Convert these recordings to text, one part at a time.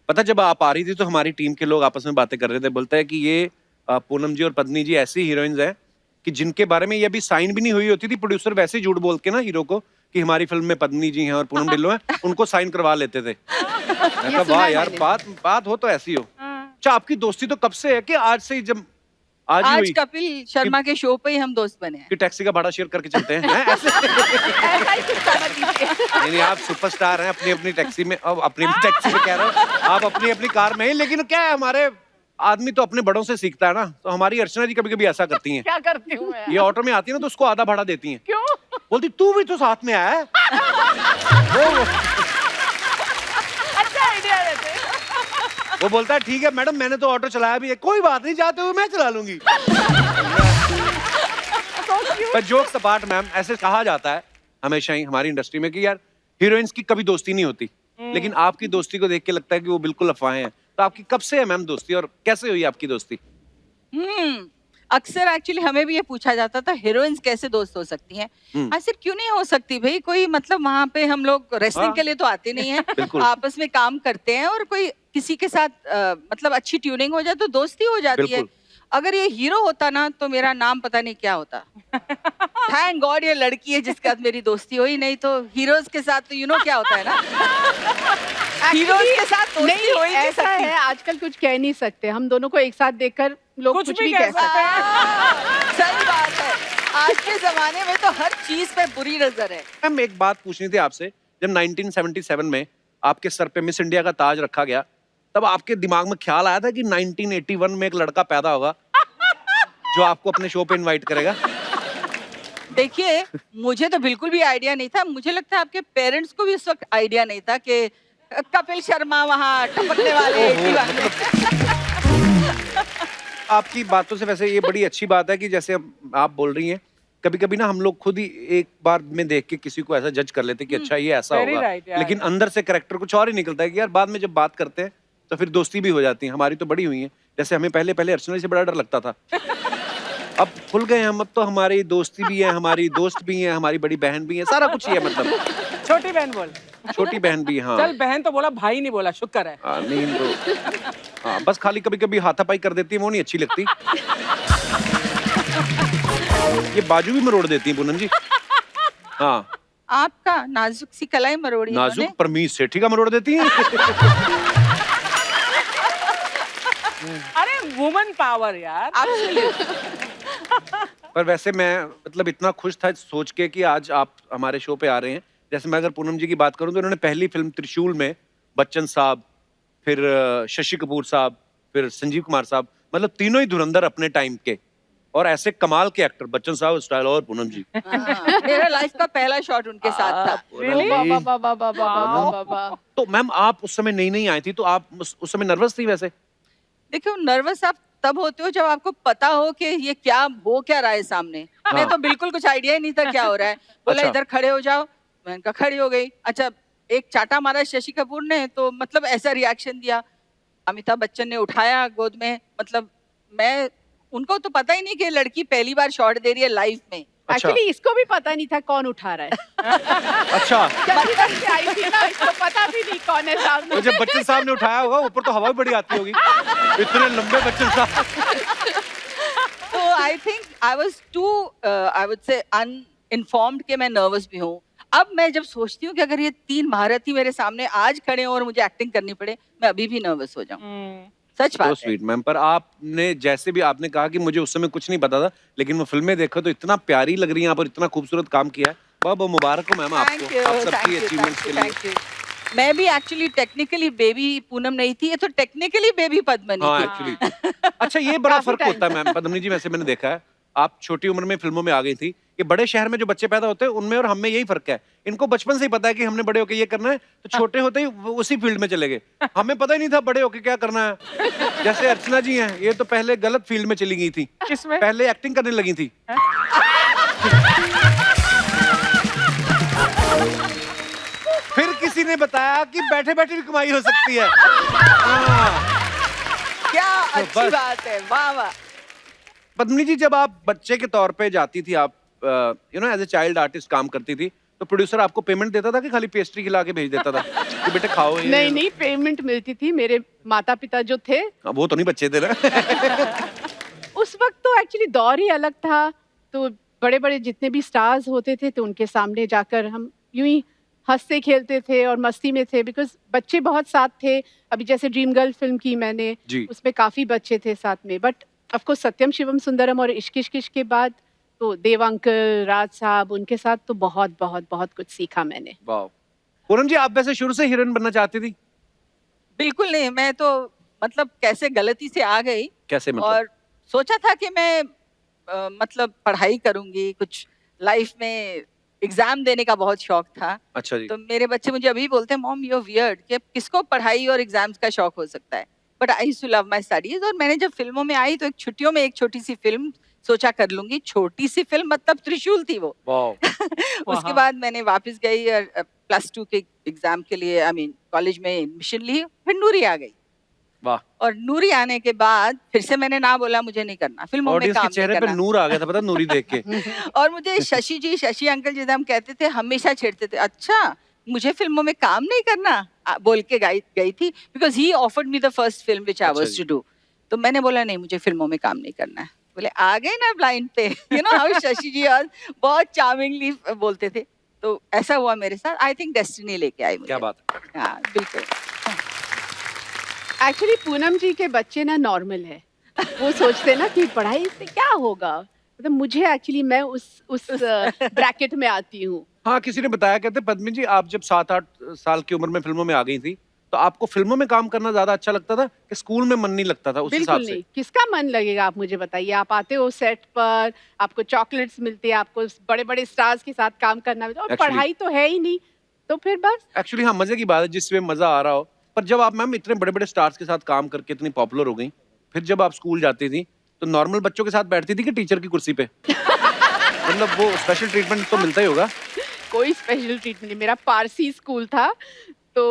पता जब आप आ रही थी तो हमारी टीम के लोग आपस में बातें कर रहे थे, बोलते हैं कि ये पूनम जी और पत्नी जी ऐसी हीरोइंस हैं कि जिनके बारे में ये अभी साइन भी नहीं हुई होती थी, प्रोड्यूसर वैसे ही झूठ बोल के ना हीरो को कि हमारी फिल्म में पत्नी जी हैं और पूनम ढिल्लों हैं, उनको साइन करवा लेते थे। मैं कहा वाह यार, बात हो तो ऐसी हो। अच्छा, आपकी दोस्ती तो कब से है कि आज से ही, जब आज ही हुई? कपिल शर्मा के शो पे ही हम दोस्त बने हैं। कि टैक्सी का भाड़ा शेयर करके चलते हैं, ऐसे? ऐसा ही कुछ समझ लीजिए। नहीं, आप सुपरस्टार हैं अपनी अपनी टैक्सी में, अब अपनी अपनी टैक्सी में कह रहा हूँ, आप अपनी अपनी कार में ही। लेकिन क्या है, हमारे आदमी तो अपने बड़ों से सीखता है ना, तो हमारी अर्चना जी कभी कभी ऐसा करती हैं। क्या करती हूँ मैं? ये ऑटो में आती है ना तो उसको आधा भाड़ा देती हैं। क्यों? बोलती तू भी तो साथ में आया है। अच्छा आइडिया देते। वो बोलता है ठीक है मैडम, मैंने तो ऑटो चलाया भी है, कोई बात नहीं, जाते हुए मैं चला लूंगी। पर जोक्स अपार्ट मैम, ऐसे कहा जाता है हमेशा ही हमारी इंडस्ट्री में कि यार हीरोइंस की कभी दोस्ती नहीं होती, लेकिन आपकी दोस्ती को देख के लगता है कि वो बिल्कुल अफवाहें हैं। तो आपकी कब से है मैम दोस्ती और कैसे हुई आपकी दोस्ती? अक्सर एक्चुअली हमें भी ये पूछा जाता था हीरोइंस कैसे दोस्त हो सकती हैं। ऐसे क्यों नहीं हो सकती भाई, कोई मतलब वहाँ पे हम लोग रेसलिंग के लिए तो आते नहीं हैं, आपस में काम करते हैं और कोई किसी के साथ मतलब अच्छी ट्यूनिंग हो जाए तो दोस्ती हो जाती है। अगर ये हीरो होता ना तो मेरा नाम पता नहीं क्या होता। थैंक गॉड ये लड़की है जिसके साथ मेरी दोस्ती हुई, नहीं तो हीरोज के साथ तो यू नो क्या होता है ना, हीरोज के साथ दोस्ती हो ही नहीं ऐसा सकती। है, आजकल कुछ कह नहीं सकते, हम दोनों को एक साथ देखकर लोग कुछ भी कह सकते हैं। सही बात है, आज के जमाने में तो हर चीज पे बुरी नजर है। मैम एक बात पूछनी थी आपसे, जब 1977 में आपके सर पे मिस इंडिया का ताज रखा गया, तब आपके दिमाग में ख्याल आया था कि 1981 में एक लड़का पैदा होगा जो आपको अपने शो पे इनवाइट करेगा? देखिए, मुझे तो बिल्कुल भी आइडिया नहीं था। मुझे लगता है आपके पेरेंट्स को भी उस वक्त आइडिया नहीं था कि कपिल शर्मा वहाँ टपकने वाले 81 में। आपकी बातों से वैसे ये बड़ी अच्छी बात है कि जैसे आप बोल रही हैं, कभी कभी ना हम लोग खुद ही एक बार में देख के किसी को ऐसा जज कर लेते हैं कि अच्छा ये ऐसा होगा, लेकिन अंदर से कैरेक्टर कुछ और ही निकलता है कि यार बाद में जब बात करते हैं तो फिर दोस्ती भी हो जाती है। हमारी तो बड़ी हुई है, जैसे हमें पहले पहले अर्चना से बड़ा डर लगता था, अब खुल गए हम, अब तो हमारी दोस्ती भी है, हमारी दोस्त भी है, हमारी बड़ी बहन भी है, सारा कुछ ही है। मतलब छोटी बहन बोल। छोटी बहन भी, हाँ चल बहन तो बोला, भाई नहीं बोला, शुक्र है। नहीं तो हाँ, बस खाली कभी कभी हाथापाई कर देती है, वो नहीं अच्छी लगती। ये बाजू भी मरोड़ देती है पूनम जी। हाँ, आपका नाजुक सी कलाई मरोड़ी नाजुक परमीत सेठी का मरोड़ देती है। अरे वुमन पावर यार। पर वैसे मैं मतलब इतना खुश था सोच के कि आज आप हमारे शो पे आ रहे हैं। जैसे मैं अगर पूनम जी की बात करूं तो उन्होंने पहली फिल्म त्रिशूल में बच्चन साहब, फिर शशि कपूर साहब, फिर संजीव कुमार साहब, मतलब तीनों ही धुरंधर अपने टाइम के, और ऐसे कमाल के एक्टर बच्चन साहब स्टाइल और पूनम जी। मेरा लाइफ का पहला शॉट उनके साथ था। तो मैम आप उस समय नई नई आई थी, तो आप उस समय नर्वस थी वैसे? देखियो, नर्वस आप तब होते हो जब आपको पता हो कि ये क्या हो क्या रहा है सामने। मैं तो बिल्कुल कुछ आइडिया ही नहीं था क्या हो रहा है। बोला इधर खड़े हो जाओ, मैंने कहा खड़ी हो गई। अच्छा, एक चाटा मारा शशि कपूर ने तो मतलब ऐसा रिएक्शन दिया, अमिताभ बच्चन ने उठाया गोद में, मतलब मैं उनको तो पता ही नहीं कि लड़की पहली बार शॉट दे रही है लाइफ में। एक्चुअली इसको भी पता नहीं था कौन उठा रहा है। अच्छा, बचपन से आई थी ना, इसको पता भी नहीं कौन है सामने। तो जब बच्चन साहब ने उठाया होगा, ऊपर तो हवा भी बड़ी आती होगी, इतने लंबे बच्चन साहब। तो I think I was to I would say uninformed कि मैं नर्वस भी हूँ। अब मैं जब सोचती हूँ कि अगर ये तीन भारतीय मेरे सामने आज खड़े हों और मुझे एक्टिंग करनी पड़े, मैं अभी भी नर्वस हो जाऊँ। सच बात है। स्वीट मैम, पर आपने जैसे भी आपने कहा कि मुझे उस समय कुछ नहीं पता था, लेकिन वो फिल्में देखो तो इतना प्यारी लग रही हैं आप और इतना खूबसूरत काम किया है। बहुत बहुत मुबारक हो मैम आपको, आप सबकी अचीवमेंट्स के लिए। मैं भी एक्चुअली टेक्निकली बेबी पूनम नहीं थी, ये तो टेक्निकली बेबी पद्मनी हाँ, थी। एक्चुअली अच्छा ये बड़ा फर्क होता है मैम पद्मनी जी, वैसे मैंने देखा है आप छोटी उम्र में फिल्मों में आ गई थी। ये बड़े शहर में जो बच्चे पैदा होते हैं उनमें और हम में यही फर्क है, इनको बचपन से ही पता है कि हमने बड़े होके ये करना है, तो छोटे होते ही वो उसी फील्ड में चले गए। हमें पता ही नहीं था बड़े होके क्या करना है। जैसे अर्चना जी हैं, ये तो पहले गलत फील्ड में चली गई थी, किसमें? पहले एक्टिंग करने लगी थी। फिर किसी ने बताया कि बैठे बैठे भी कमाई हो सकती है। क्या अच्छी बात है, वाह वाह। पद्मिनी जी, जब आप बच्चे के तौर पे जाती थी, आप you know as a child artist काम करती थी, तो प्रोड्यूसर आपको पेमेंट देता था कि खाली पेस्ट्री खिला के भेज देता था कि बेटे खाओ ये? नहीं नहीं, पेमेंट मिलती थी। मेरे माता पिता जो थे वो तो नहीं बच्चे थे ना। उस वक्त तो एक्चुअली दौर ही अलग था, तो बड़े बड़े जितने भी स्टार्स होते थे तो उनके सामने जाकर हम यूं ही हंसते खेलते थे और मस्ती में थे, बिकॉज बच्चे बहुत साथ थे। अभी जैसे ड्रीम गर्ल फिल्म की मैंने, उसमें काफी बच्चे थे साथ में, बट ऑफ कोर्स सत्यम शिवम सुंदरम और इश्क इश्क इश्क के बाद तो देव अंकल, राज साहब, उनके साथ तो बहुत बहुत बहुत कुछ सीखा मैंने। वाह। पूनम जी, आप वैसे शुरू से हीरोइन बनना चाहती थी? बिल्कुल नहीं, मैं तो मतलब कैसे गलती से आ गई। कैसे मतलब? और सोचा था कि मैं मतलब पढ़ाई करूंगी, कुछ लाइफ में एग्जाम देने का बहुत शौक था। अच्छा जी। तो मेरे बच्चे मुझे अभी बोलते हैं, मॉम यू आर वियर्ड, कि किसको पढ़ाई और एग्जाम्स का शौक हो सकता है, but I used to love my studies. और मैंने जब फिल्मों में आई तो एक छुट्टियों में एक छोटी सी फिल्म सोचा कर लूंगी। छोटी सी फिल्म मतलब त्रिशूल थी वो। उसके बाद मैंने वापस गई और +2 के एग्जाम के लिए आई मीन कॉलेज में एडमिशन ली, फिर नूरी आ गई। वाह। और नूरी आने के बाद फिर से मैंने ना बोला मुझे नहीं करना, फिल्मों में काम नहीं चेहरे पे करना। नूर आ गया था पता, नूरी देख के। और मुझे शशि जी, शशि अंकल जिसे हम कहते थे, हमेशा छेड़ते थे, अच्छा मुझे फिल्मों में काम नहीं करना बोल के गई थी, because he offered me the first film which I was to do. तो मैंने बोला नहीं, मुझे फिल्मों में काम नहीं करना है। बोले आ गए ना ब्लाइंड पे, यू नो हाउ शशि जी बहुत चार्मिंगली बोलते थे। तो ऐसा हुआ मेरे साथ। आई थिंक डेस्टिनी लेके आई मुझे। क्या बात है। हाँ बिल्कुल। एक्चुअली पूनम जी के बच्चे ना नॉर्मल है, वो सोचते ना कि पढ़ाई से क्या होगा, मतलब मुझे एक्चुअली मैं उस ब्रैकेट में आती हूँ। हाँ, किसी ने बताया, कहते पद्मिनी जी आप जब 7-8 साल की उम्र में फिल्मों में आ गई थी तो आपको फिल्मों में काम करना ज्यादा अच्छा लगता था कि स्कूल में मन नहीं लगता था उस हिसाब से? बिल्कुल नहीं, किसका मन लगेगा आप मुझे बताइए। आप आते हो सेट पर, आपको चॉकलेट्स मिलती है, आपको बड़े बड़े स्टार्स के साथ काम करना मिलता है, और पढ़ाई तो है ही नहीं, तो फिर बस। एक्चुअली हाँ, मजे की बात है जिसमें मजा आ रहा हो। पर जब आप मैम इतने बड़े बड़े स्टार्स के साथ काम करके इतनी पॉपुलर हो गई, फिर जब आप स्कूल जाती थी तो नॉर्मल बच्चों के साथ बैठती थी कि टीचर की कुर्सी पे? मतलब वो स्पेशल ट्रीटमेंट तो मिलता ही होगा। कोई स्पेशल ट्रीटमेंट नहीं, मेरा पारसी स्कूल था, तो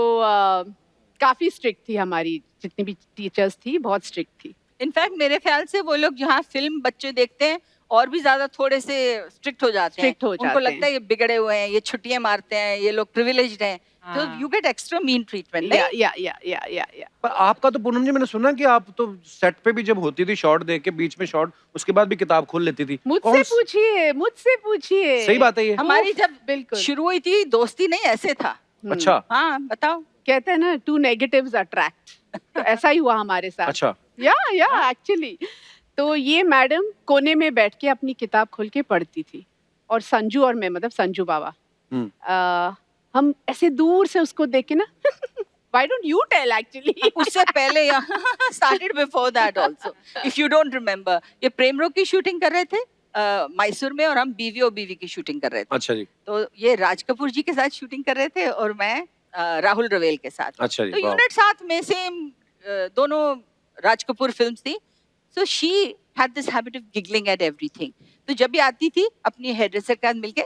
काफी स्ट्रिक्ट थी हमारी जितनी भी टीचर्स थी, बहुत स्ट्रिक्ट थी। इनफैक्ट मेरे ख्याल से वो लोग जहाँ फिल्म बच्चे देखते हैं और भी ज्यादा थोड़े से स्ट्रिक्ट हो जाते हैं। उनको लगता है ये बिगड़े हुए हैं, ये छुट्टियां मारते हैं, ये लोग प्रिविलेज्ड हैं, तो you get extra mean treatment. या पर आपका तो पूनम जी, मैंने सुना कि आप तो सेट पे भी जब होती थी शॉट दे के बीच में शॉट, उसके बाद भी किताब खोल लेती थी। मुझसे पूछिए। सही बात है ये। हमारी जब बिल्कुल शुरू हुई थी दोस्ती नहीं ऐसे था। अच्छा। हाँ बताओ। कहते हैं ना, टू नेगेटिव्स अट्रैक्ट, तो ऐसा ही हुआ हमारे साथ। अच्छा। या एक्चुअली तो ये मैडम कोने में बैठ के अपनी किताब खोल के पढ़ती थी, और संजू और मैं, मतलब संजू बाबा, हम ऐसे दूर से उसको देख के ना why don't you tell actually. उससे पहले started before that also, if you don't remember, ये प्रेम रोग की शूटिंग कर रहे थे मैसूर में, और हम बीवी और बीवी की शूटिंग कर रहे थे। अच्छा जी। तो ये राज कपूर जी के साथ शूटिंग कर रहे थे और मैं राहुल रवेल के साथ। अच्छा जी। तो यूनिट साथ में सेम, दोनों राज कपूर फिल्म्स थी। So she had this habit of giggling at everything. तो जब भी आती थी अपनी हेयरड्रेसर के साथ मिलके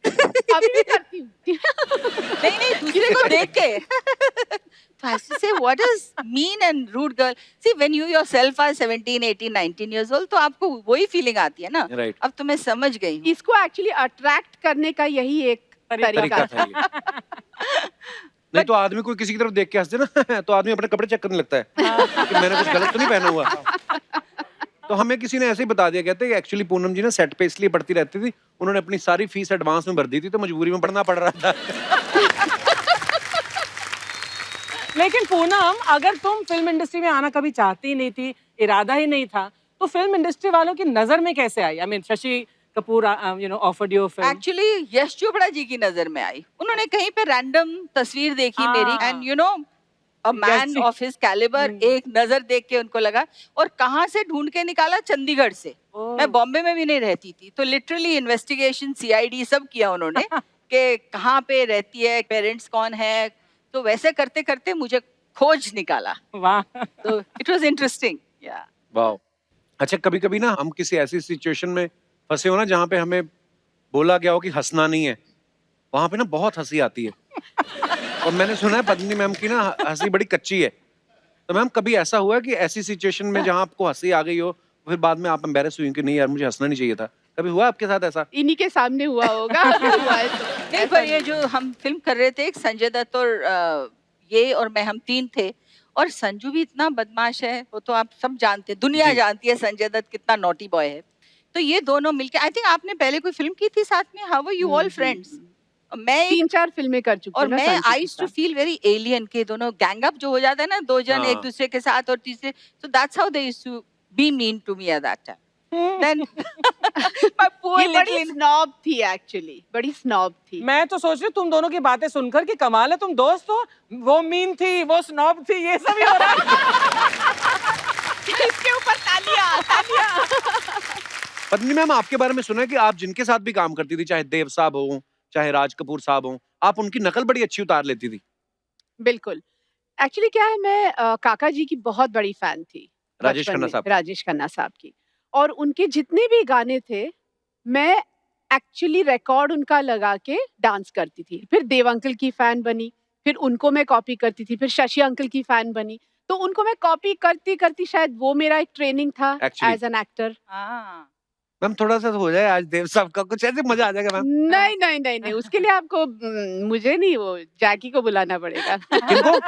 अभी भी करती हूँ। नहीं दूसरे को देख के तो I used to say what is mean and rude girl. See when you yourself are 17, 18, 19 years old, तो आपको वही फीलिंग आती है ना। Right. अब तो मैं समझ गई हूँ। इसको एक्चुअली अट्रैक्ट करने का यही एक तरीका था ये। नहीं तो आदमी कोई किसी की तरफ देख के हंस दे ना तो आदमी अपने कपड़े चेक करने लगता है कि मैंने कुछ गलत तो नहीं पहना हुआ। तो हमें किसी ने ऐसे ही बता दिया, कहते हैं एक्चुअली पूनम जी ना सेट पे इसलिए पढ़ती रहती थी, उन्होंने अपनी सारी फीस एडवांस में भर दी थी तो मजबूरी में पढ़ना पड़ रहा था। लेकिन पूनम, अगर तुम फिल्म इंडस्ट्री में आना कभी चाहती ही नहीं थी, इरादा ही नहीं था, तो फिल्म इंडस्ट्री वालों की नजर में कैसे आई? I mean Shashi Kapoor offered you film. Actually Yash Chopra ji की नजर में आई। उन्होंने कहीं पे रैंडम तस्वीर देखी मेरी, and you know a man of his calibre, एक नजर देख के उनको लगा, और कहाँ से ढूंढ के निकाला, चंडीगढ़ से। मैं बॉम्बे में भी नहीं रहती थी, तो लिटरली इन्वेस्टिगेशन CID सब किया उन्होंने कि कहाँ पे रहती है, पेरेंट्स कौन है, तो वैसे करते करते मुझे खोज निकाला। वाह। तो इट वाज इंटरेस्टिंग। या वाह। अच्छा, कभी कभी ना हम किसी ऐसी सिचुएशन में फंसे हो ना जहाँ पे हमें बोला गया हो कि हंसना नहीं है, वहां पे ना बहुत हंसी आती है। और मैंने सुना है पद्मिनी मैम की ना हंसी बड़ी कच्ची है। तो मैम कभी ऐसा हुआ है कि ऐसी सिचुएशन में जहाँ आपको हंसी आ गई हो, फिर बाद में आप एम्बैरेस हुई कि नहीं यार मुझे हंसना नहीं चाहिए था, कभी हुआ आपके साथ ऐसा? इन्हीं के सामने हुआ होगा। हुआ है तो। नहीं, पर ये जो हम फिल्म कर रहे थे, एक संजय दत्त और ये और मैं, हम 3 थे, और संजू भी इतना बदमाश है, वो तो आप सब जानते हैं, दुनिया जी। जानती है संजय दत्त कितना नॉटी बॉय है। तो ये दोनों मिलके, आई थिंक आपने पहले कोई फिल्म की थी साथ में, how were you all friends? मैं 3-4 फिल्में कर चुकी और हूँ ना मैं संजू आई के यूज्ड टू साथ। फील वेरी एलियन के दोनों गैंग अप जो हो जाता है ना, 2 जन एक हाँ। दूसरे के साथ और तीसरे, so that's how they used to be mean to me at that time. Then my poor ये बड़ी लिटिल, स्नॉब थी एक्चुअली, बड़ी स्नॉब थी। मैं तो सोच रही हूँ तुम दोनों की बातें सुनकर कि कमाल है, तुम दोस्त हो, वो मीन थी, वो स्नॉब थी, ये सब ही हो रहा है। इसके ऊपर तालियां, तालियां। पत्नी मैम, आपके बारे में सुना है कि आप जिनके साथ भी काम करती थी, चाहे देव साहब हो, चाहे राज कपूर साहब हो, आप उनकी नकल बड़ी अच्छी उतार लेती थी। बिल्कुल। एक्चुअली क्या है, मैं काका जी की बहुत बड़ी फैन थी। राजेश बचपन खन्ना में, साहब। राजेश खन्ना साहब की। और उनके जितने भी गाने थे, मैं एक्चुअली रिकॉर्ड उनका लगा के डांस करती थी। फिर देव अंकल की फैन बनी, फिर उनको मैं कॉपी करती थी, फिर शशि अंकल की फैन बनी। तो उनको मैं कॉपी करती-करती, शायद वो मेरा एक ट्रेनिंग था Actually. As an actor. हाँ। मैम थोड़ा सा हो जाए आज देव साहब का, कुछ ऐसे मजा आ जाएगा मैम। नहीं, नहीं, नहीं, नहीं, उसके लिए आपको मुझे नहीं, वो जैकी को बुलाना पड़ेगा। किनको?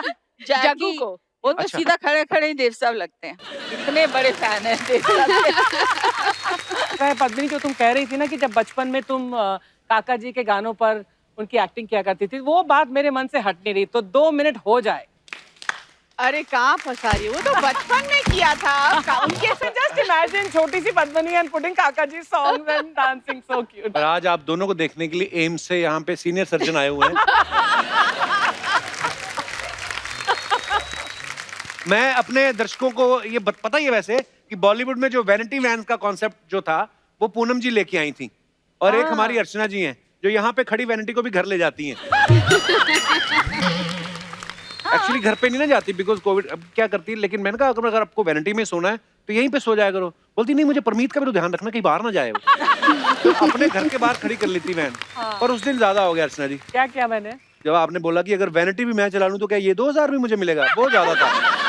जग्गू जैकी, को। वो तो अच्छा। सीधा खड़े-खड़े ही देव साहब लगते हैं। इतने बड़े फैन हैं देव साहब के। कहे पद्मिनी, जो तुम कह रही थी ना कि जब बचपन में तुम काका जी के गानों पर उनकी एक्टिंग किया करती थी, वो बात मेरे मन से हट नहीं रही, तो 2 मिनट हो जाए। अरे कहाँ फंसा रही है, वो तो बचपन में किया था। उनके जस्ट इमेजिन छोटी सी Padmini and putting Kaka ji songs and dancing, so cute. और आज आप दोनों को देखने के लिए एम्स से यहाँ पे सीनियर सर्जन आए हुए हैं। मैं अपने दर्शकों को ये पता ही है वैसे कि बॉलीवुड में जो वैनिटी वैन्स का कॉन्सेप्ट जो था, वो पूनम जी लेके आई थी, और एक हमारी अर्चना जी हैं जो यहाँ पे खड़ी वैनिटी को भी घर ले जाती हैं। एक्चुअली घर पे नहीं ना जाती बिकॉज कोविड, अब क्या करती है, लेकिन मैंने कहा अगर आपको वैनिटी में सोना है तो यहीं पे सो जाया करो। बोलती नहीं, मुझे परमीत का भी तो ध्यान रखना, कहीं बाहर ना जाए वो। तो अपने घर के बाहर खड़ी कर लेती वैन। और उस दिन ज्यादा हो गया अर्चना जी, क्या किया मैंने? जब आपने बोला कि अगर वैनिटी भी मैं चला लूं तो क्या ये 2000 भी मुझे मिलेगा, बहुत ज्यादा था।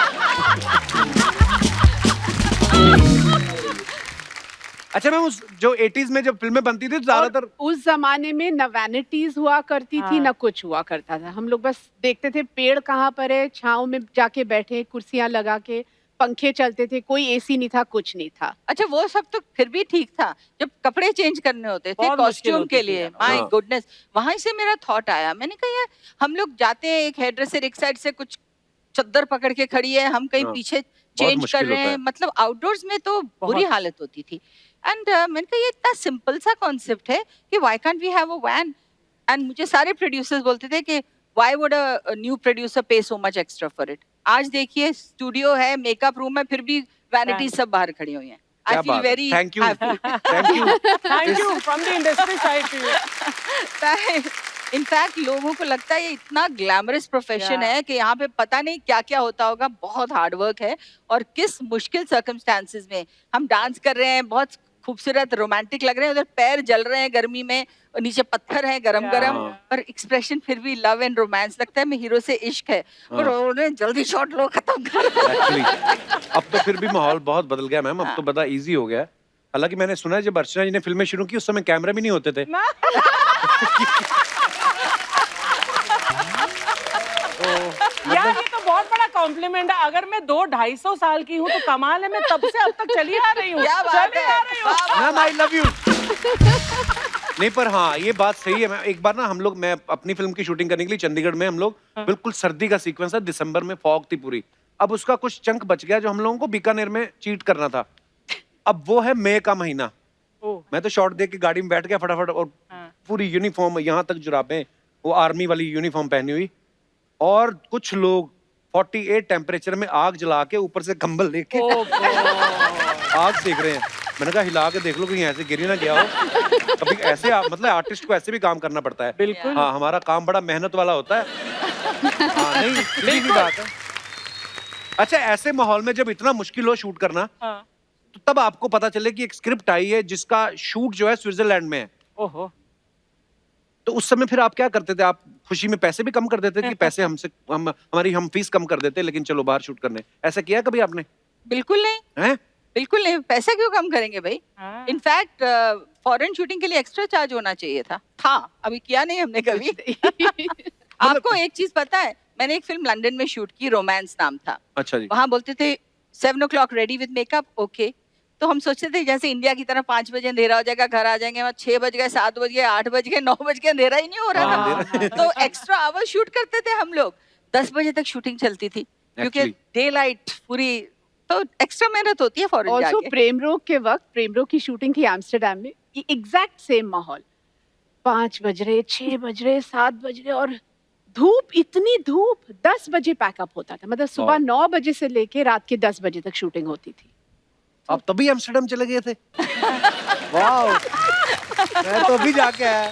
अच्छा मैम, उस जो 80s में जब फिल्में बनती थी तो ज्यादातर उस जमाने में न वैनिटीज हुआ करती थी, हाँ। न कुछ हुआ करता था। हम लोग बस देखते थे पेड़ कहाँ पर है, छांव में जाके बैठे, कुर्सियां लगा के, पंखे चलते थे, कोई एसी नहीं था, कुछ नहीं था। अच्छा, वो सब तो फिर भी ठीक था, जब कपड़े चेंज करने होते थे बहुत मुश्किल कॉस्ट्यूम होती के थी लिए, यार। माय हाँ। गुडनेस, वहां से मेरा थॉट आया। मैंने कहा यार, हम लोग जाते हैं, एक हेयर ड्रेसर एक साइड से कुछ चद्दर पकड़ के खड़ी है, हम कहीं हाँ, पीछे चेंज मुश्किल कर रहे होता हैं, है। मतलब आउटडोर्स में तो बुरी हालत होती थी। एंड मैंने कहा ये इतना सिंपल सा कॉन्सेप्ट है कि why can't we have a van. And मुझे सारे प्रोड्यूसर्स बोलते थे कि why would a new producer pay so much extra for it. आज देखिए, स्टूडियो है, मेकअप रूम है, फिर भी वैनिटी सब बाहर खड़ी हुई हैं। आई क्या फील बात है, very thank you, thank you. Thank you from the industry side to you. In fact लोगों को लगता है ये इतना ग्लैमरस प्रोफेशन Yeah. है कि यहाँ पे पता नहीं क्या क्या होता होगा। बहुत हार्ड वर्क है, और किस मुश्किल सर्कमस्टांसेस में हम डांस कर रहे हैं, बहुत खूबसूरत रोमांटिक लग रहे हैं, उधर पैर जल रहे हैं गर्मी में, और नीचे पत्थर हैं गरम गरम, Yeah. पर एक्सप्रेशन फिर भी लव एंड रोमांस। लगता है मैं हीरो से इश्क है, और उन्होंने जल्दी शॉट लो, खत्म कर। एक्चुअली अब तो फिर भी माहौल बहुत बदल गया मैम, अब तो बड़ा इजी हो गया है। हालांकि मैंने सुना है जब अर्चना जी ने फिल्में शुरू की उस समय कैमरा भी नहीं होते थे। यार ये तो बहुत बड़ा कॉम्प्लीमेंट है। अगर मैं 200-250 साल की हूँ तो कमाल है, मैं तब से अब तक चली आ रही हूँ। क्या बात है, वाह, वाह, मैम आई लव यू। नहीं पर हाँ, ये बात सही है। मैं एक बार ना, हम लोग, मैं अपनी फिल्म की शूटिंग करने के लिए चंडीगढ़ में, हम लोग बिल्कुल सर्दी का सीक्वेंस है, दिसंबर में फॉग थी पूरी। अब उसका कुछ चंक बच गया जो हम लोगों को बीकानेर में चीट करना था। अब वो है मई का महीना, मैं तो शॉट देख के गाड़ी में बैठ गया फटाफट, और पूरी यूनिफॉर्म यहाँ तक जुराबें, वो आर्मी वाली यूनिफॉर्म पहनी हुई, और कुछ लोग 48 टेम्परेचर में आग जला के ऊपर से कंबल लेके आग सेक रहे हैं। मैंने कहा हिला के देख लो कहीं ऐसे गिरी ना गया हो। कभी ऐसे मतलब आर्टिस्ट को ऐसे भी काम करना पड़ता है। बिल्कुल। हाँ, हमारा काम बड़ा मेहनत वाला होता है। हाँ, नहीं सीधी सी बात है। अच्छा, ऐसे माहौल में जब इतना मुश्किल हो शूट करना, तो तब आपको पता चले कि एक स्क्रिप्ट आई है जिसका शूट जो है स्विट्जरलैंड में है। ओहो। तो उस समय फिर आप क्या करते थे? आप खुशी में पैसे भी कम कर देते कि पैसे हमारी फीस कम कर देते, लेकिन चलो बाहर शूट करने? ऐसा किया कभी आपने? बिल्कुल नहीं। हैं? बिल्कुल नहीं, पैसा क्यों कम करेंगे भाई? हाँ। इनफैक्ट फॉरेन शूटिंग के लिए एक्स्ट्रा चार्ज होना चाहिए था, अभी किया नहीं हमने कभी। आपको एक चीज पता है, मैंने एक फिल्म लंदन में शूट की, रोमांस नाम था। अच्छा जी। वहां बोलते थे 7 o'clock ready with makeup, okay. तो हम सोचते थे जैसे इंडिया की तरह 5 बजे अंधेरा हो जाएगा, घर आ जाएंगे, वहाँ 6 बज गए, 7 बज गए, 8 बज गए, 9 बज गए, अंधेरा ही नहीं हो रहा हाँ, था। तो एक्स्ट्रा आवर शूट करते थे हम लोग, 10 बजे तक शूटिंग चलती थी, क्योंकि Actually. डे लाइट पूरी, तो एक्स्ट्रा मेहनत होती है फॉरेन ऑल्सो जाके। प्रेम रोग के वक्त, प्रेम रोग की शूटिंग थी एम्स्टरडेम में, एग्जैक्ट सेम माहौल, 5 बज रहे, 6 बज रहे, 7 बज रहे, और धूप, इतनी धूप, 10 बजे पैकअप होता था, मतलब सुबह 9 बजे से लेके रात के 10 बजे तक शूटिंग होती थी। आप तभी एम्स्टर्डम चले गए थे? वाओ, मैं तो अभी जाके आया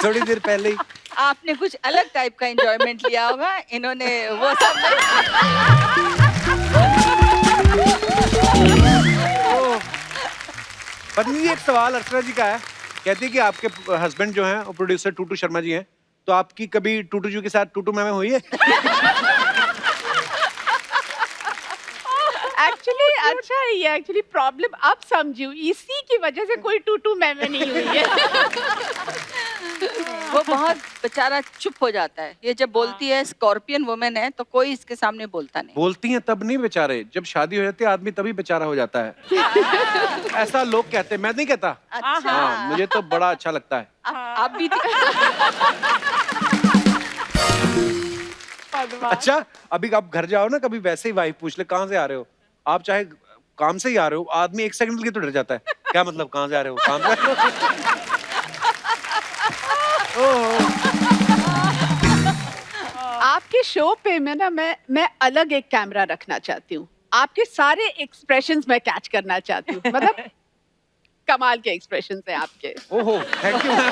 थोड़ी देर पहले ही। आपने कुछ अलग टाइप का एंजॉयमेंट लिया होगा, इन्होंने वो सब पत्नी जी, एक सवाल अर्चना जी का है, कहती है कि आपके हस्बैंड जो हैं वो प्रोड्यूसर टूटू शर्मा जी हैं, तो आपकी कभी टूटू जी के साथ टूटू मैम हुई है? एक्चुअली अच्छा है ये, एक्चुअली प्रॉब्लम अब समझू, इसी की वजह से कोई टूटू मैं नहीं हुई है। वो बहुत बेचारा चुप हो जाता है, ये जब बोलती है, स्कॉर्पियन वुमेन है, तो कोई इसके सामने बोलता नहीं। बोलती हैं तब नहीं बेचारे, जब शादी हो जाती है आदमी तभी बेचारा हो जाता है। ऐसा लोग कहते हैं, मैं नहीं कहता। अच्छा, हाँ, मुझे तो बड़ा अच्छा लगता है। आप भी अच्छा, अभी आप घर जाओ ना, कभी वैसे ही वाइफ पूछ ले कहाँ से आ रहे हो, आप चाहे काम से ही आ रहे हो, आदमी 1 सेकंड के लिए तो डर जाता है, क्या मतलब कहाँ से आ रहे हो, काम से आ रहे हो? आपके शो पे में ना मैं अलग एक कैमरा रखना चाहती हूँ, आपके सारे एक्सप्रेशंस मैं कैच करना चाहती हूँ, मतलब कमाल के एक्सप्रेशंस हैं आपके। ओहो, थैंक यू मैम।